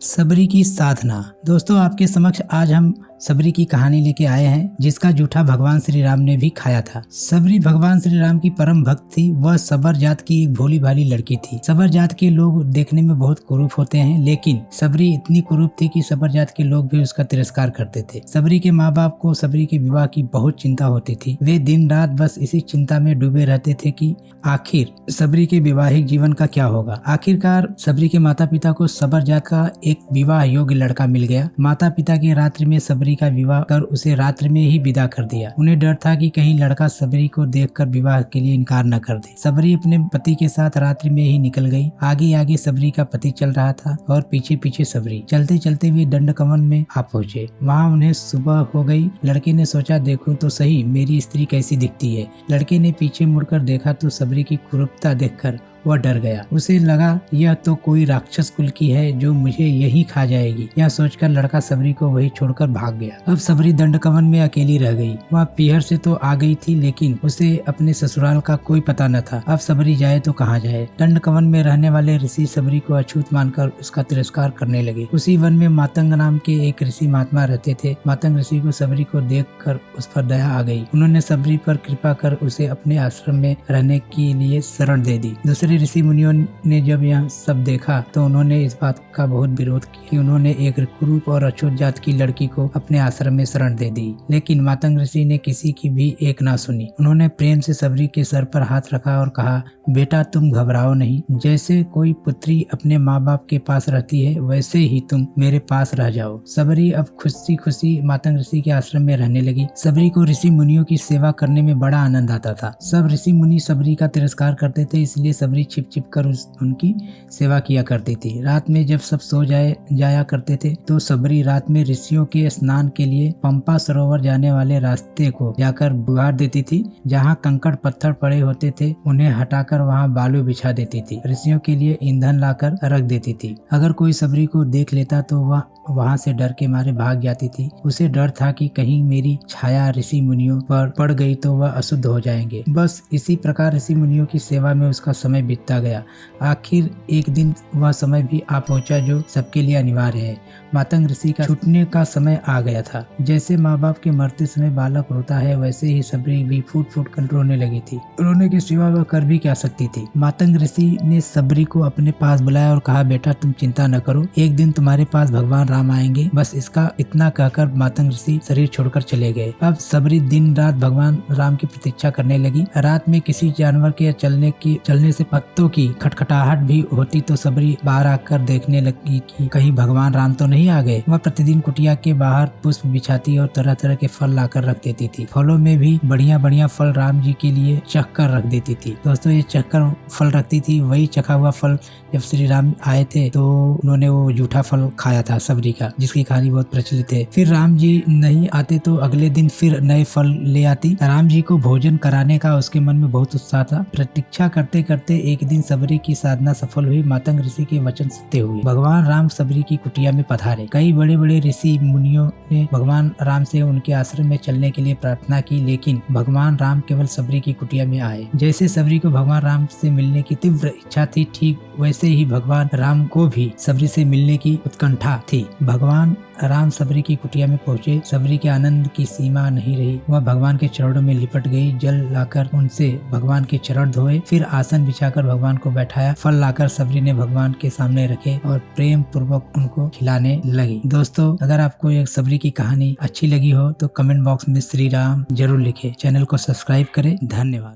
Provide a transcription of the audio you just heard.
सबरी की साधना। दोस्तों, आपके समक्ष आज हम सबरी की कहानी लेके आए हैं, जिसका जूठा भगवान श्री राम ने भी खाया था। सबरी भगवान श्री राम की परम भक्त थी। वह सबर जात की एक भोली भाली लड़की थी। सबर जात के लोग देखने में बहुत कुरूप होते हैं, लेकिन सबरी इतनी कुरूप थी कि सबर जात के लोग भी उसका तिरस्कार करते थे। सबरी के माँ बाप को सबरी के विवाह की बहुत चिंता होती थी। वे दिन रात बस इसी चिंता में डूबे रहते थे कि आखिर सबरी के वैवाहिक जीवन का क्या होगा। आखिरकार सबरी के माता पिता को सबर जात का एक विवाह योग्य लड़का मिल गया। माता पिता के रात्रि में सबरी का विवाह कर उसे रात्रि में ही विदा कर दिया। उन्हें डर था कि कहीं लड़का सबरी को देखकर विवाह के लिए इनकार न कर दे। सबरी अपने पति के साथ रात्रि में ही निकल गई। आगे आगे सबरी का पति चल रहा था और पीछे पीछे सबरी। चलते चलते वे दंडकवन में आ पहुंचे। वहाँ उन्हें सुबह हो गई। लड़के ने सोचा, देखूं तो सही मेरी स्त्री कैसी दिखती है। लड़के ने पीछे मुड़कर देखा तो सबरी की कुरूपता देखकर वह डर गया। उसे लगा यह तो कोई राक्षस कुल की है जो मुझे यही खा जाएगी। यह सोचकर लड़का सबरी को वही छोड़कर भाग गया। अब सबरी दंडकवन में अकेली रह गई। वह पीहर से तो आ गई थी, लेकिन उसे अपने ससुराल का कोई पता न था। अब सबरी जाए तो कहाँ जाए। दंडकवन में रहने वाले ऋषि सबरी को अछूत मानकर उसका तिरस्कार करने लगे। उसी वन में मातंग नाम के एक ऋषि महात्मा रहते थे। मातंग ऋषि को सबरी को देखकर उस पर दया आ गई। उन्होंने सबरी पर कृपा कर उसे अपने आश्रम में रहने के लिए शरण दे दी। दूसरे ऋषि मुनियों ने जब यह सब देखा तो उन्होंने इस बात का बहुत विरोध किया कि उन्होंने एक कुरूप और अछूत जात की लड़की को अपने आश्रम में शरण दे दी। लेकिन मातंग ऋषि ने किसी की भी एक ना सुनी। उन्होंने प्रेम से सबरी के सर पर हाथ रखा और कहा, बेटा तुम घबराओ नहीं। जैसे कोई पुत्री अपने माँ बाप के पास रहती है, वैसे ही तुम मेरे पास रह जाओ। सबरी अब खुशी खुशी मातंग ऋषि के आश्रम में रहने लगी। सबरी को ऋषि मुनियों की सेवा करने में बड़ा आनंद आता था। सब ऋषि मुनि सबरी का तिरस्कार करते थे, इसलिए सबरी छिप छिप कर उनकी सेवा किया करती थी। रात में जब सब सो जाया करते थे तो सबरी रात में ऋषियों के स्नान के लिए पंपा सरोवर जाने वाले रास्ते को जाकर बुगाड़ देती थी। जहाँ कंकड़ पत्थर पड़े होते थे उन्हें हटाकर वहाँ बालू बिछा देती थी। ऋषियों के लिए ईंधन लाकर रख देती थी। अगर कोई सबरी को देख लेता तो वह वहाँ से डर के मारे भाग जाती थी। उसे डर था कि कहीं मेरी छाया ऋषि मुनियों पर पड़ गई तो वह अशुद्ध हो जाएंगे। बस इसी प्रकार ऋषि मुनियों की सेवा में उसका समय बीतता गया। आखिर एक दिन वह समय भी आ पहुंचा जो सबके लिए अनिवार्य है। मातंग ऋषि का छूटने का समय आ गया था। जैसे माँ बाप के मरते समय बालक रोता है, वैसे ही सबरी भी फूट फूट कर रोने लगी थी। रोने के सिवा वह कर भी क्या सकती थी। मातंग ऋषि ने सबरी को अपने पास बुलाया और कहा, बेटा तुम चिंता न करो, एक दिन तुम्हारे पास भगवान राम आएंगे। बस इसका इतना कहकर मातंग ऋषि शरीर छोड़कर चले गए। अब सबरी दिन रात भगवान राम की प्रतीक्षा करने लगी। रात में किसी जानवर के चलने से पत्तों की खटखटाहट भी होती तो सबरी बाहर आकर देखने लगी कि कहीं भगवान राम तो नहीं आ गए। वह प्रतिदिन कुटिया के बाहर पुष्प बिछाती और तरह तरह के फल लाकर रख देती थी। फलों में भी बढ़िया बढ़िया फल राम जी के लिए चख कर रख देती थी। दोस्तों, ये चख कर फल रखती थी। वही चखा हुआ फल जब श्री राम आए थे तो उन्होंने वो जूठा फल खाया था सबरी का, जिसकी कहानी बहुत प्रचलित है। फिर राम जी नहीं आते तो अगले दिन फिर नए फल ले आती। राम जी को भोजन कराने का उसके मन में बहुत उत्साह था। प्रतीक्षा करते करते एक दिन सबरी की साधना सफल हुई। मातंग ऋषि के वचन सत्य हुए। भगवान राम सबरी की कुटिया में पधारे। कई बड़े बड़े ऋषि मुनियों ने भगवान राम से उनके आश्रम में चलने के लिए प्रार्थना की, लेकिन भगवान राम केवल सबरी की कुटिया में आए। जैसे सबरी को भगवान राम से मिलने की तीव्र इच्छा थी, ठीक वैसे ही भगवान राम को भी सबरी से मिलने की उत्कंठा थी। भगवान राम सबरी की कुटिया में पहुँचे। सबरी के आनंद की सीमा नहीं रही। वह भगवान के चरणों में लिपट गई। जल लाकर उनसे भगवान के चरण धोए, फिर आसन बिछाकर भगवान को बैठाया। फल लाकर सबरी ने भगवान के सामने रखे और प्रेम पूर्वक उनको खिलाने लगी। दोस्तों, अगर आपको ये सबरी की कहानी अच्छी लगी हो तो कमेंट बॉक्स में श्री राम जरूर लिखे। चैनल को सब्सक्राइब करें। धन्यवाद।